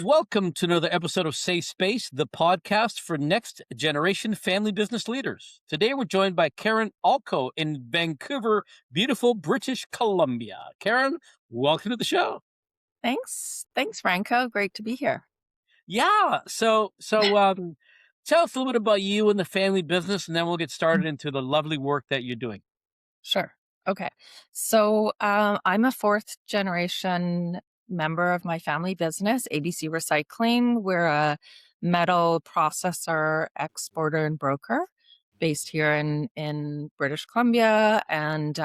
Welcome to another episode of Safe Space, the podcast for next generation family business leaders. Today we're joined by Karen Alko in Vancouver, beautiful British Columbia. Karen, welcome to the show. Thanks. Thanks, Franco. Great to be here. Yeah. Tell us a little bit about you and the family business, and then we'll get started into the lovely work that you're doing. Sure. Okay. So I'm a fourth generation member of my family business, ABC Recycling. We're a metal processor, exporter, and broker based here in British Columbia, and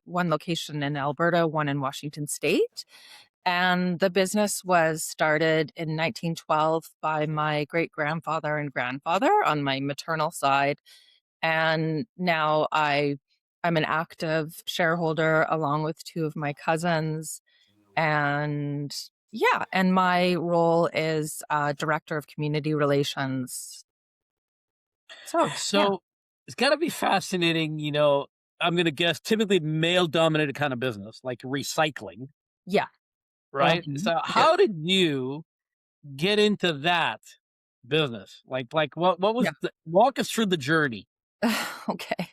one location in Alberta, one in Washington State. And the business was started in 1912 by my great grandfather and grandfather on my maternal side. And now I'm an active shareholder along with two of my cousins. And yeah, and my role is director of community relations. So it's got to be fascinating. I'm going to guess typically male dominated kind of business, like recycling, Yeah. right? Mhm. So Yeah. how did you get into that business? What was Yeah. walk us through the journey. Okay.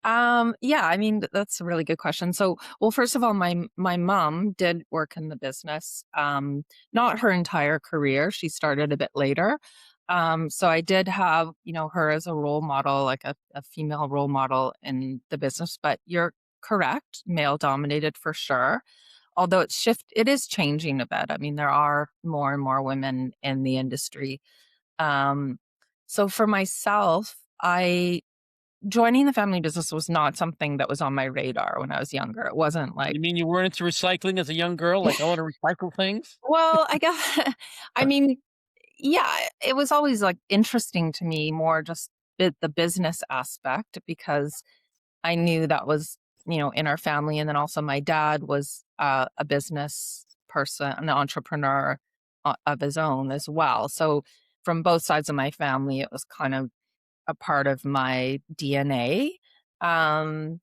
Yeah, I mean, that's a really good question. So, well, first of all, my mom did work in the business. Not her entire career. She started a bit later. So I did have, her as a role model, like a female role model in the business, but you're correct, male dominated for sure. Although it is changing a bit. I mean, there are more and more women in the industry. Um, so for myself, joining the family business was not something that was on my radar when I was younger. It wasn't like, You mean you weren't into recycling as a young girl? Like, I want to recycle things? well, I guess, I mean, yeah, it was always like interesting to me, more just the business aspect, because I knew that was, in our family. And then also my dad was a business person, an entrepreneur of his own as well. So from both sides of my family, it was kind of a part of my DNA. Um,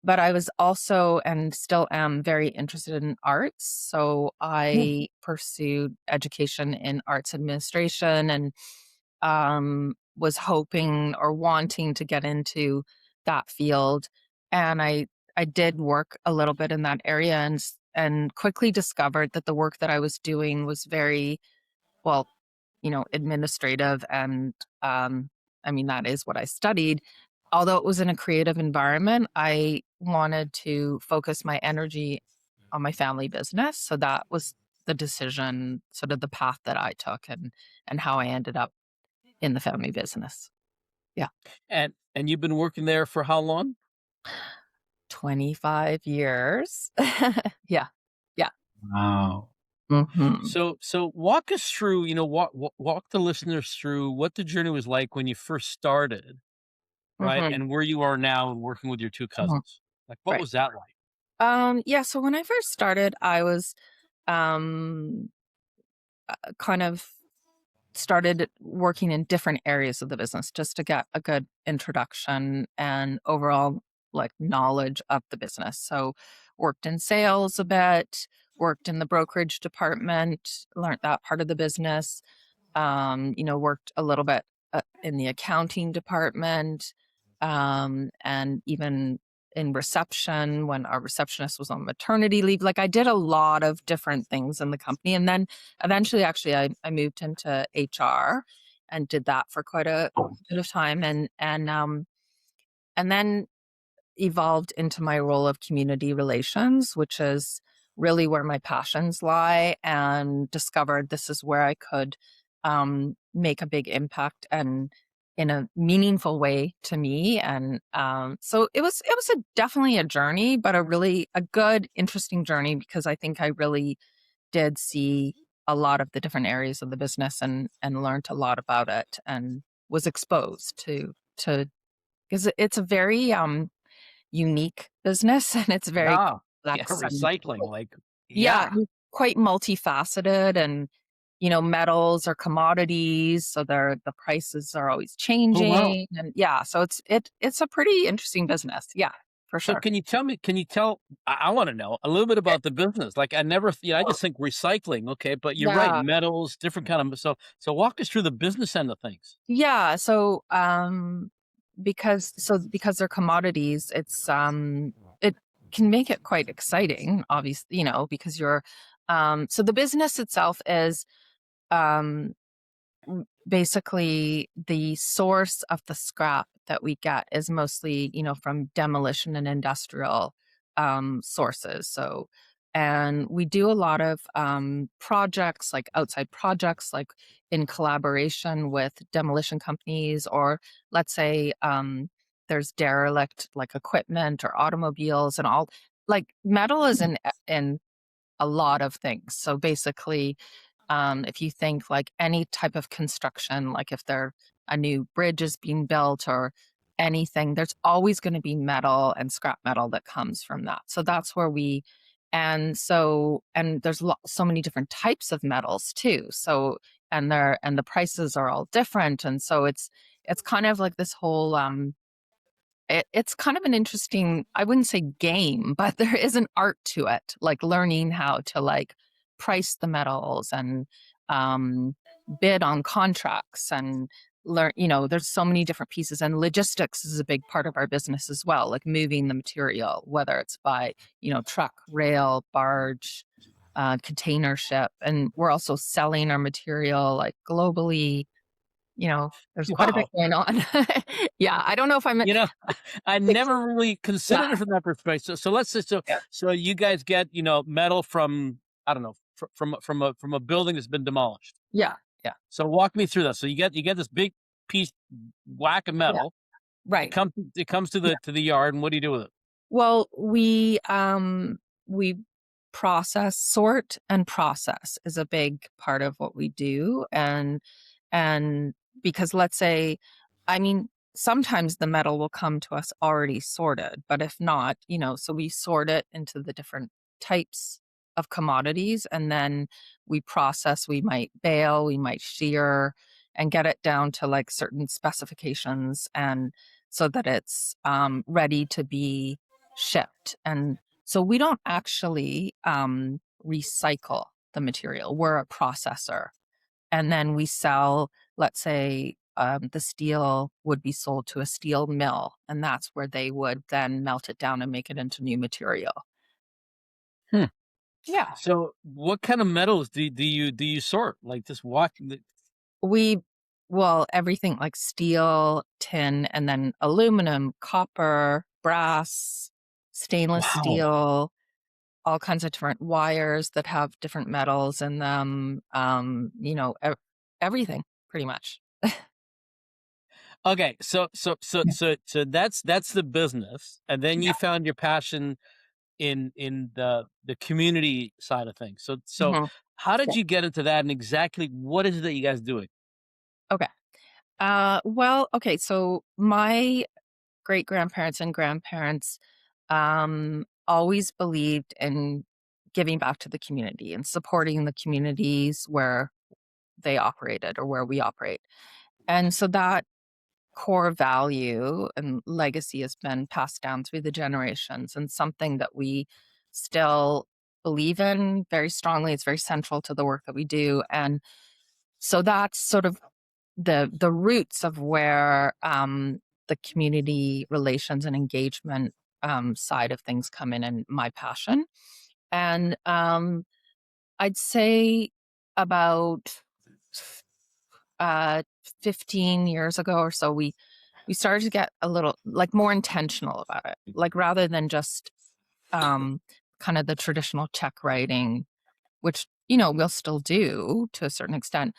but I was also and still am very interested in arts. So Mm. I pursued education in arts administration and was hoping or wanting to get into that field. And I did work a little bit in that area and quickly discovered that the work that I was doing was very, well, administrative. And I mean, that is what I studied. Although it was in a creative environment, I wanted to focus my energy on my family business. So that was the decision, sort of the path that I took and how I ended up in the family business. Yeah. And you've been working there for how long? 25 years. Yeah. Yeah. Wow. Mhm. So walk us through, walk the listeners through what the journey was like when you first started, right? Mhm. And where you are now and working with your two Mhm. cousins. Like, what Right. was that like? Yeah, so when I first started, I was um kind of started working in different areas of the business just to get a good introduction and overall like knowledge of the business. So worked in sales a bit, worked in the brokerage department, learned that part of the business. Worked a little bit in the accounting department, and even in reception when our receptionist was on maternity leave. Like I did a lot of different things in the company. And then eventually, actually, I moved into HR and did that for quite a bit of time. And then evolved into my role of community relations, which is really where my passions lie, and discovered this is where I could make a big impact and in a meaningful way to me. And so it was definitely a journey, but a good, interesting journey, because I think I really did see a lot of the different areas of the business and learned a lot about it and was exposed to because it's a very unique business and it's very Yeah. Yeah, complex and recycling. Like, yeah, yeah. quite multifaceted. And metals are commodities, so the prices are always Oh, wow. changing. And yeah, so it's a pretty interesting business. Yeah. for So sure. can you tell me, I want to know a little bit about the business. Like I never, I just think recycling. Okay. But you're right. Yeah. Metals, different kind of, so walk us through the business end of things. Yeah. So, because they're commodities, it can make it quite exciting, obviously, because so the business itself is, um, basically the source of the scrap that we get is mostly, from demolition and industrial sources. So, and we do a lot of projects, like outside projects, like in collaboration with demolition companies, or let's say there's derelict like equipment or automobiles and all. Like metal is in a lot of things. So basically, if you think like any type of construction, like if a new bridge is being built or anything, there's always going to be metal and scrap metal that comes from that. So that's where and there's so many different types of metals too. So, and the prices are all different. And so it's kind of like this whole, it's kind of an interesting, I wouldn't say game, but there is an art to it, like learning how to like price the metals and um, bid on contracts and learn, there's so many different pieces, and logistics is a big part of our business as well, like moving the material, whether it's by, truck, rail, barge, container ship. And we're also selling our material like globally. There's quite a bit Wow. going on. Yeah, I don't know if I'm You know, I ex never really considered it yeah, from that perspective. So let's just, yeah, so you guys get, metal from, I don't know, from a building that's been demolished. yeah, yeah, So walk me through that. So you get this big piece, whack of yeah, metal. It right. comes it comes to Yeah. the yard, and what do you do with it? Well, we sort and process is a big part of what we do. And because let's say, I mean, sometimes the metal will come to us already sorted, but if not, so we sort it into the different types of commodities, and then we might bale, we might shear, and get it down to like certain specifications, and so that it's ready to be shipped. And so we don't actually recycle the material. We're a processor. And then we sell, let's say, the steel would be sold to a steel mill, and that's where they would then melt it down and make it into new material. Hmm. Yeah. So what kind of metals do you sort? Like just walk. We, well, everything like steel, tin, and then aluminum, copper, brass, stainless Wow. steel, all kinds of different wires that have different metals in them. Everything pretty much. Okay, so that's the business, and then Yeah. you found your passion in the community side of things. So Mhm. how did Yeah. you get into that, and exactly what is it that you guys doing? Okay. Well, okay. So my great grandparents and grandparents always believed in giving back to the community and supporting the communities where they operated or where we operate. And so that core value and legacy has been passed down through the generations, and something that we still believe in very strongly. It's very central to the work that we do. And so that's sort of the roots of where the community relations and engagement side of things come in, and my passion. And I'd say about uh, 15 years ago or so, we started to get a little like more intentional about it, like rather than just um, kind of the traditional check writing, which we'll still do to a certain extent.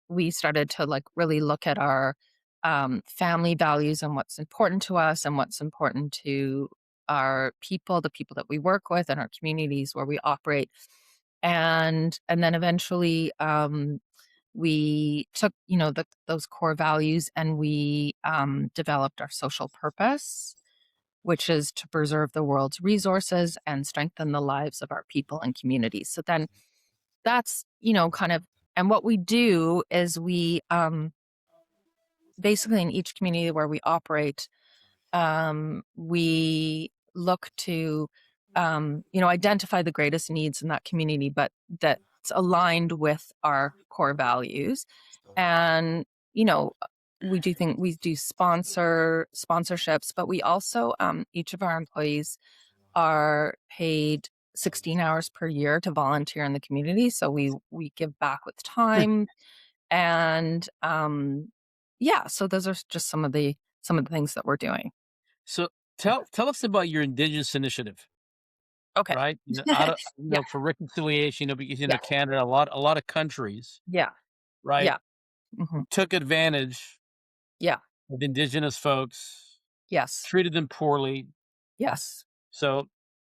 We started to like really look at our family values and what's important to us and what's important to our people, the people that we work with, and our communities where we operate. And then eventually we took those core values, and we developed our social purpose, which is to preserve the world's resources and strengthen the lives of our people and communities. So then that's kind of, and what we do is we basically, in each community where we operate, we look to, identify the greatest needs in that community, but that's aligned with our core values. And, you know, we do sponsorships, but we also, each of our employees are paid 16 hours per year to volunteer in the community. So we give back with time. And yeah, so those are just some of the things that we're doing. So tell us about your Indigenous initiative, Okay. right? Out of Yeah, for reconciliation, because yeah, Canada, a lot of countries, yeah, right, yeah, mhm, took advantage yeah, of Indigenous folks, yes, treated them poorly. yes, So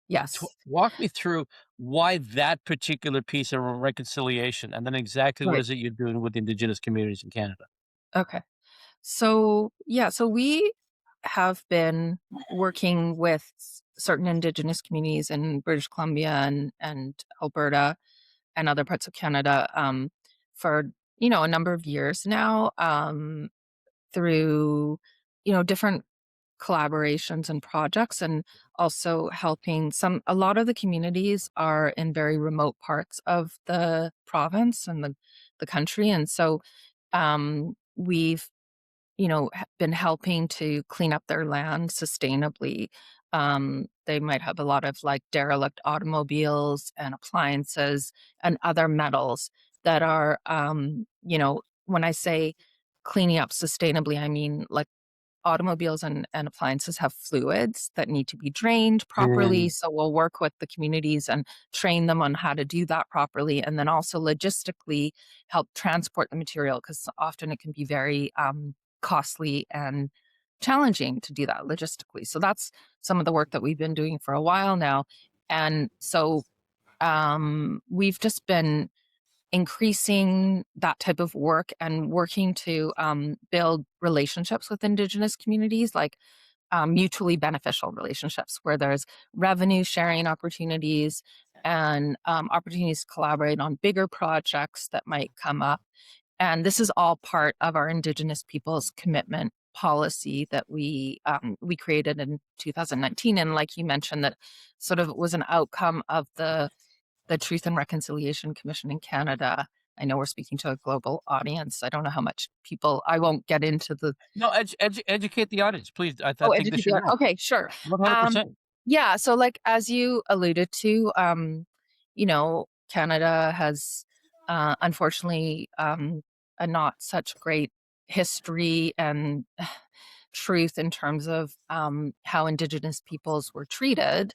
yes, walk me through why that particular piece of reconciliation, and then exactly what right, is it you're doing with Indigenous communities in Canada? okay. So, yeah, so we have been working with certain Indigenous communities in British Columbia and Alberta and other parts of Canada, for, a number of years now, through, different collaborations and projects, and also helping a lot of the communities are in very remote parts of the province and the country. And so we've been helping to clean up their land sustainably. They might have a lot of like derelict automobiles and appliances and other metals that are, when I say cleaning up sustainably, I mean like automobiles and appliances have fluids that need to be drained properly. Mm. So we'll work with the communities and train them on how to do that properly. And then also logistically help transport the material because often it can be very costly and challenging to do that logistically. So that's some of the work that we've been doing for a while now. And so we've just been increasing that type of work and working to build relationships with Indigenous communities, like mutually beneficial relationships where there's revenue sharing opportunities and opportunities to collaborate on bigger projects that might come up. And this is all part of our Indigenous peoples commitment policy that we created in 2019. And like you mentioned, that sort of was an outcome of the Truth and Reconciliation Commission in Canada. I know we're speaking to a global audience. I don't know how much people I won't get into the No, educate the audience, please. I Oh, think they educate should the know. okay, sure. Um, 100%. yeah, so, like, as you alluded to, Canada has, unfortunately, a not such great history and truth in terms of, how Indigenous peoples were treated,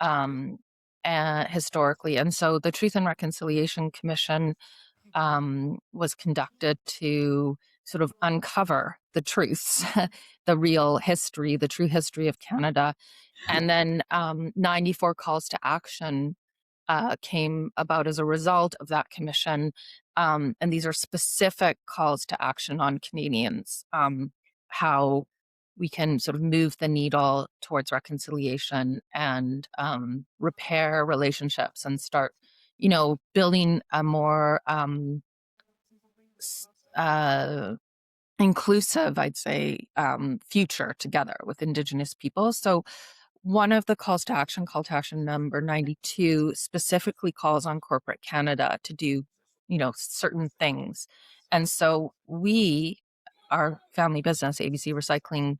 um, historically, and so the Truth and Reconciliation Commission was conducted to sort of uncover the truths, the real history, the true history of Canada. And then 94 calls to action came about as a result of that commission. And these are specific calls to action on Canadians, how we can sort of move the needle towards reconciliation and repair relationships and start, building a more s- uh, inclusive, I'd say, future together with Indigenous people. So one of the calls to action, call to action number 92, specifically calls on corporate Canada to do, certain things. And so our family business, ABC Recycling,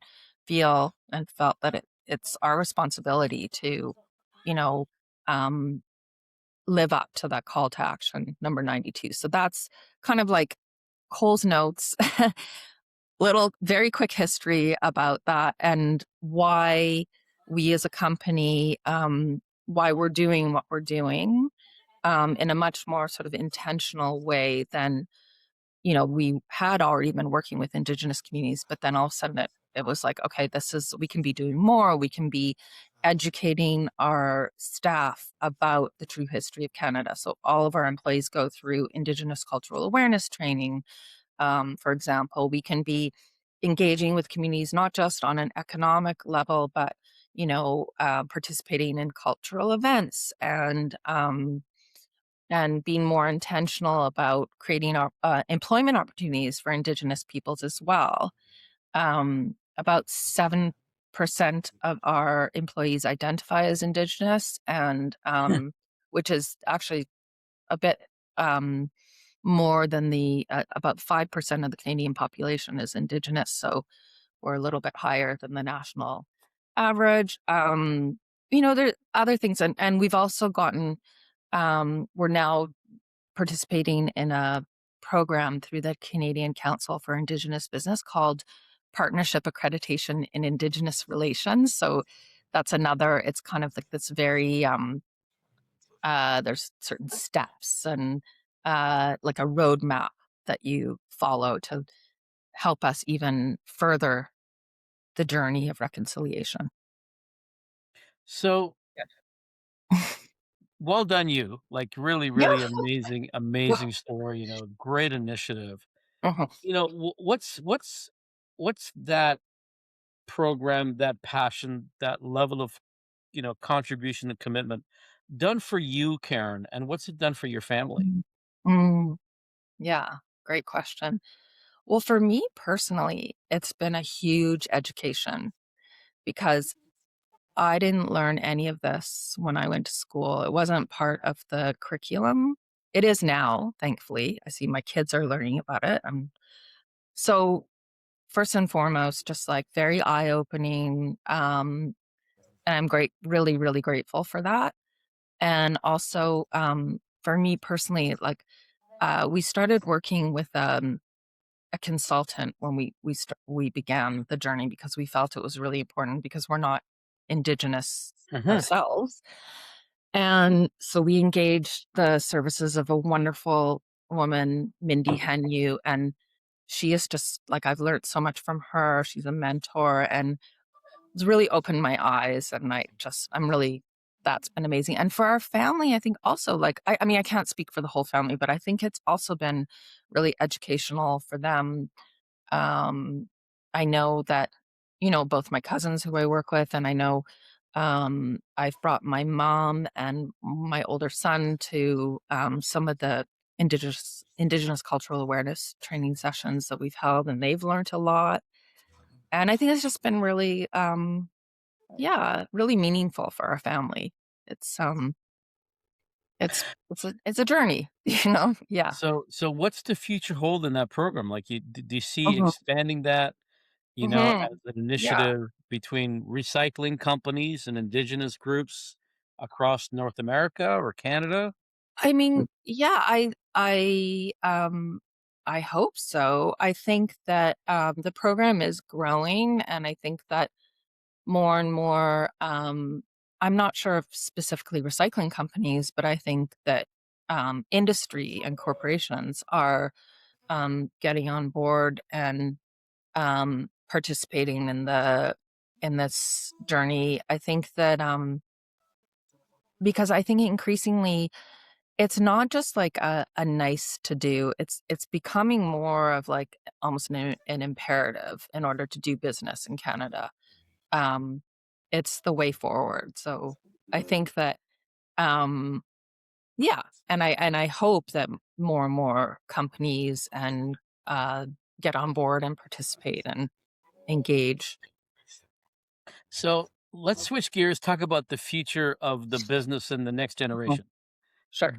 felt that it's our responsibility to, you know, um, live up to that call to action number 92. So that's kind of like Cole's notes, little very quick history about that and why we as a company, why we're doing what we're doing, in a much more sort of intentional way than, we had already been working with Indigenous communities, but then all of a sudden it was like, okay, we can be doing more. We can be educating our staff about the true history of Canada. So all of our employees go through Indigenous cultural awareness training. For example, we can be engaging with communities not just on an economic level, but participating in cultural events and being more intentional about creating employment opportunities for Indigenous peoples as well. About 7% 5% of our employees identify as Indigenous, and which is actually a bit um, more than the about 5% of the Canadian population is Indigenous. So we're a little bit higher than the national average. There are other things, and we've also gotten. We're now participating in a program through the Canadian Council for Indigenous Business called Partnership Accreditation in Indigenous Relations. So that's another. It's kind of like this very. There's certain steps and like a roadmap that you follow to help us even further the journey of reconciliation. So Yeah. well done, you. Like really, Yeah. really amazing, amazing story. Great initiative. Mhm. What's that program, that passion, that level of contribution and commitment done for you, Karen, and what's it done for your family? Mm. Mm. Yeah, great question. Well, for me personally, it's been a huge education because I didn't learn any of this when I went to school. It wasn't part of the curriculum. It is now, thankfully. I see my kids are learning about it. So first and foremost, just like very eye-opening. And I'm really, really grateful for that. And also, for me personally, like we started working with a consultant when we began the journey because we felt it was really important because we're not Indigenous Mhm. ourselves. And so we engaged the services of a wonderful woman, Mindy Henyu, and she is just like I've learned so much from her. She's a mentor and it's really opened my eyes, and I'm really that's been amazing. And for our family, I think also like I mean I can't speak for the whole family, but I think it's also been really educational for them. um, I know that, both my cousins who I work with, and I know I've brought my mom and my older son to some of the indigenous cultural awareness training sessions that we've held, and they've learned a lot. And I think it's just been really, yeah, really meaningful for our family. It's it's a journey, Yeah. So what's the future hold in that program? Like, do you see Mhm. expanding that, Mhm. as an Yeah. initiative between recycling companies and indigenous groups across North America or Canada? I mean, yeah, I hope so. I think that the program is growing, and I think that more and more. I'm not sure if specifically recycling companies, but I think that industry and corporations are getting on board and participating in this journey. I think that because I think increasingly it's not just like a nice to do. It's becoming more of like almost an imperative in order to do business in Canada. Um, it's the way forward. So I think that um, yeah, and I hope that more and more companies and uh, get on board and participate and engage. So let's switch gears, talk about the future of the business and the next Mhm. generation. Sure.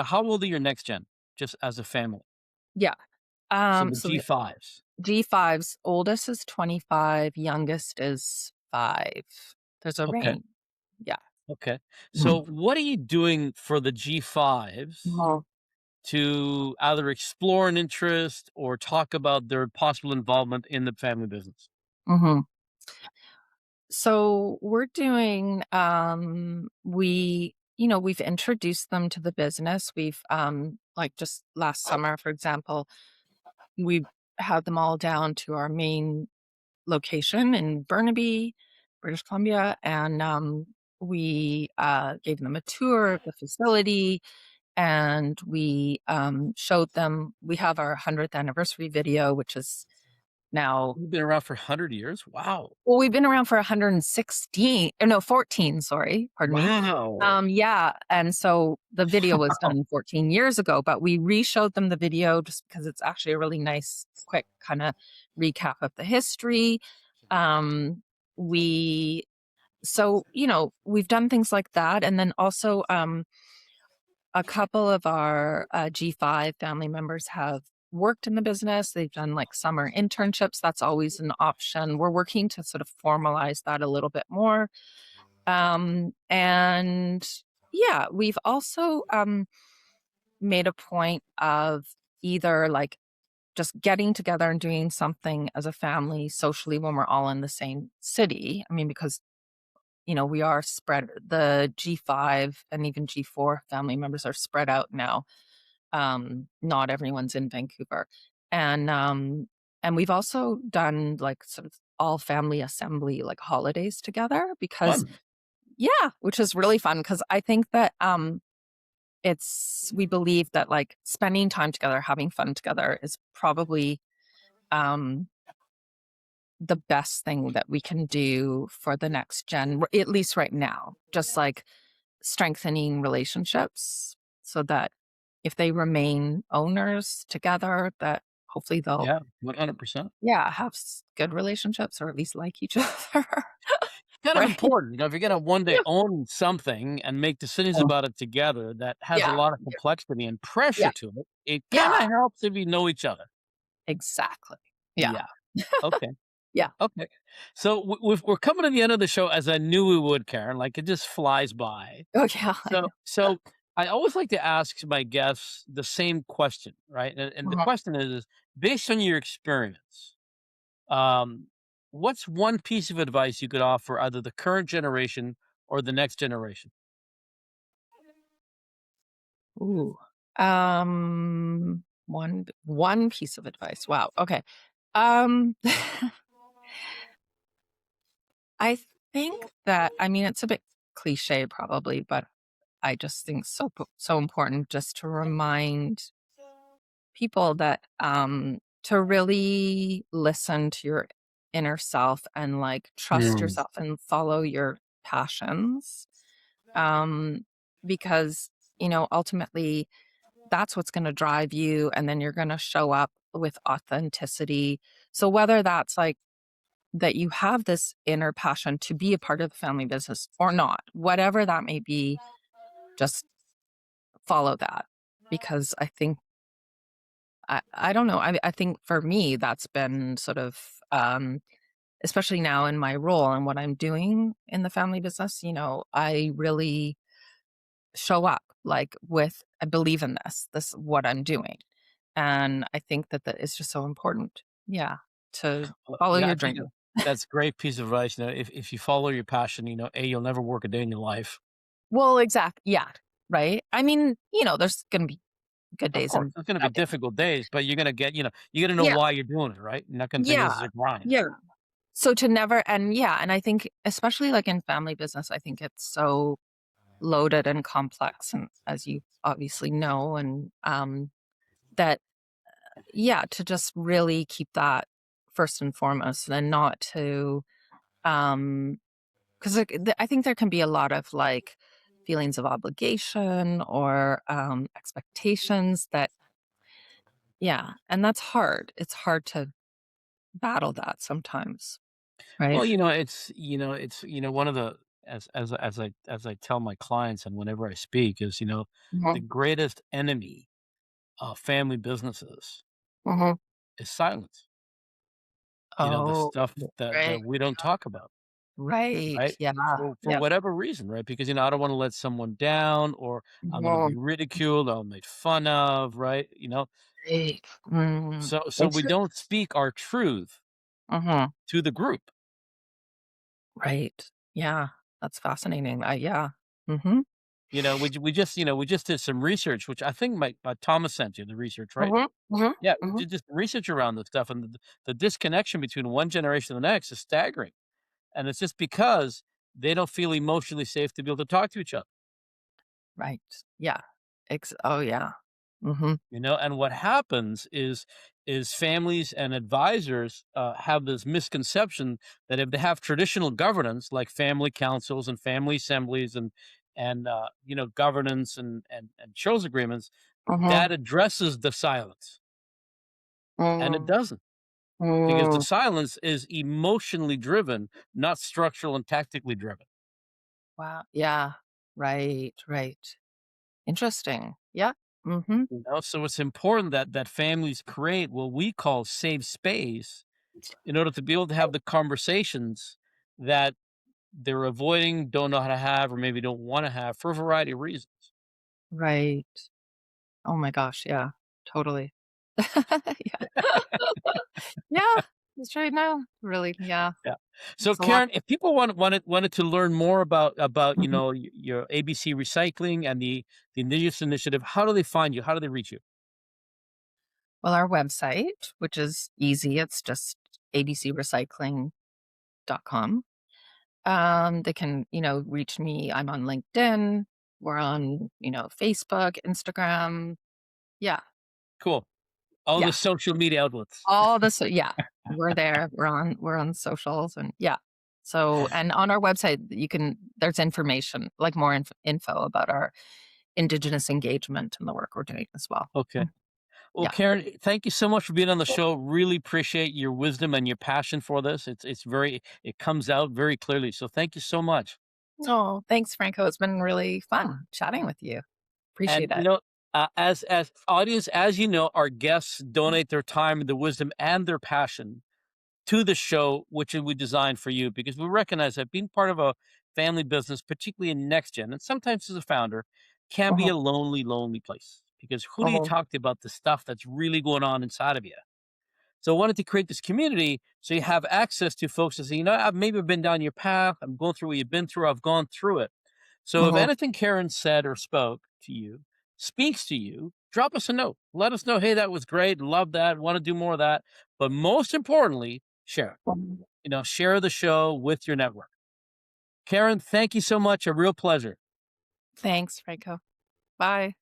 How old are your next gen, just as a family? Yeah. So the So the G5s. G5's oldest is 25, youngest is 5. There's a Okay. range. Yeah. Okay. Mhm. So what are you doing for the G5s Mhm. to either explore an interest or talk about their possible involvement in the family business? Mhm. So we're doing we've introduced them to the business. We've like just last summer, for example, we had them all down to our main location in Burnaby, British Columbia, and we gave them a tour of the facility, and we showed them. We have our 100th anniversary video, which is now. You've been around for 100 years? Wow. Well, we've been around for 116, no, 14, sorry, pardon me. Wow. Yeah, and so the video was done 14 years ago, but we re-showed them the video just because it's actually a really nice, quick kinda recap of the history. Um, we so, we've done things like that, and then also, a couple of our, G5 family members have worked in the business. They've done, like, summer internships. That's always an option. We're working to sort of formalize that a little bit more. And yeah, we've also, made a point of either, like, just getting together and doing something as a family socially when we're all in the same city. I mean, because we are spread, the G5 and even G4 family members are spread out now. Not everyone's in Vancouver. And we've also done like sort of all family assembly like holidays together because Fun. yeah, which is really fun because I think that it's we believe that like spending time together, having fun together is probably um the best thing that we can do for the next gen, at least right now. Just like strengthening relationships so that if they remain owners together, that hopefully they'll, Yeah, 100%. yeah, have good relationships or at least like each other. Kind of Right? important, if you're gonna one day Yeah. own something and make decisions Oh, about it together that has a yeah. lot of complexity and pressure Yeah. to it, it Yeah. kinda helps if you know each other. Exactly. Yeah. Yeah. Okay. Yeah. Okay. So we're coming to the end of the show as I knew we would, Karen. Like it just flies by. Oh, yeah. I So know. so I always like to ask my guests the same question, right? And the Mhm. question is based on your experience, um, what's one piece of advice you could offer either the current generation or the next generation? Ooh. One piece of advice. Wow. Okay. Um I think that I mean it's a bit cliche probably, but I just think so important just to remind people that to really listen to your inner self and like trust Mm. yourself and follow your passions. Um because ultimately that's what's going to drive you and then you're going to show up with authenticity. So whether that's like that you have this inner passion to be a part of the family business or not, whatever that may be, just follow that because I think I don't know. I think for me that's been sort of especially now in my role and what I'm doing in the family business, I really show up like with I believe in this what I'm doing. And I think that that is just so important. Yeah, to follow Yeah, your I think dream. that's a great piece of advice. If you follow your passion, A, you'll never work a day in your life. Well, yeah, right? I mean, there's going to be good Of days course, and there's gonna be bad days. difficult days, but you're gonna get, you gotta know Yeah, why you're doing it, right? You're not gonna think of this as yeah, a grind. yeah. So to never and yeah, and I think especially like in family business, I think it's so loaded and complex and as you obviously know and that yeah, to just really keep that first and foremost and not to um because I think there can be a lot of like feelings of obligation or expectations that yeah, and that's hard. It's hard to battle that sometimes, right? Well, one of the as I tell my clients and whenever I speak is, the Mhm, greatest enemy of family businesses mhm. is silence. The Oh, stuff that right. we don't talk about, Right. right? Yeah. For Yeah. whatever reason, right? Because, I don't wanna let someone down or I'm gonna be Mhm. ridiculed or made fun of, right? Right. Mm. So It's we don't speak our truth mhm. to the group. Right. Yeah. That's fascinating. Yeah. Mhm. We just did some research, which I think Thomas sent you the research, right? Mhm. Mhm. Yeah, we Mhm. did just research around this stuff, and the disconnection between one generation and the next is staggering, and it's just because they don't feel emotionally safe to be able to talk to each other. Right. Yeah. Oh, yeah. Mhm. And what happens is families and advisors have this misconception that if they have traditional governance like family councils and family assemblies and governance and shows agreements Mhm. that addresses the silence, and it Mm. doesn't. because the Oh, silence is emotionally driven, not structural and tactically driven. wow. Yeah. Right. Right. Interesting. Yeah. Mm-hmm. So it's important that families create what we call safe space in order to be able to have the conversations that they're avoiding, don't know how to have, or maybe don't want to have for a variety of reasons. Right. Oh my gosh. Yeah. Totally. Yeah. Yeah. That's right now. Really. Yeah. Yeah. So It's a lot. Karen, if people wanted to learn more about Mhm. your ABC recycling and the Indigenous initiative, how do they find you? How do they reach you? Well, our website, which is easy, it's just abcrecycling.com. They can, reach me. I'm on LinkedIn. We're on, Facebook, Instagram. Yeah. Cool. All Yeah. the social media outlets. All this. Yeah. We're there. We're on socials and yeah. So, and on our website, there's information, like more info about our Indigenous engagement and the work we're doing as well. Okay. Mm, Well, yeah. Karen, thank you so much for being on the show. Really appreciate your wisdom and your passion for this. It comes out very clearly. So thank you so much. Oh, thanks, Franco. It's been really fun chatting with you. And Appreciate it. as audience, as you know, our guests donate their time, their wisdom, and their passion to the show, which we designed for you, because we recognize that being part of a family business, particularly in next gen, and sometimes as a founder, can be Mhm, a lonely, lonely place. Because who do you mhm, talk to about the stuff that's really going on inside of you? So I wanted to create this community so you have access to folks that say, I've maybe been down your path. I'm going through what you've been through. I've gone through it. So if mhm. anything Karen said or spoke to you speaks to you, drop us a note. Let us know, hey, that was great. Love that. Want to do more of that. But most importantly, share it. Share the show with your network. Karen, thank you so much. A real pleasure. Thanks, Franco. Bye.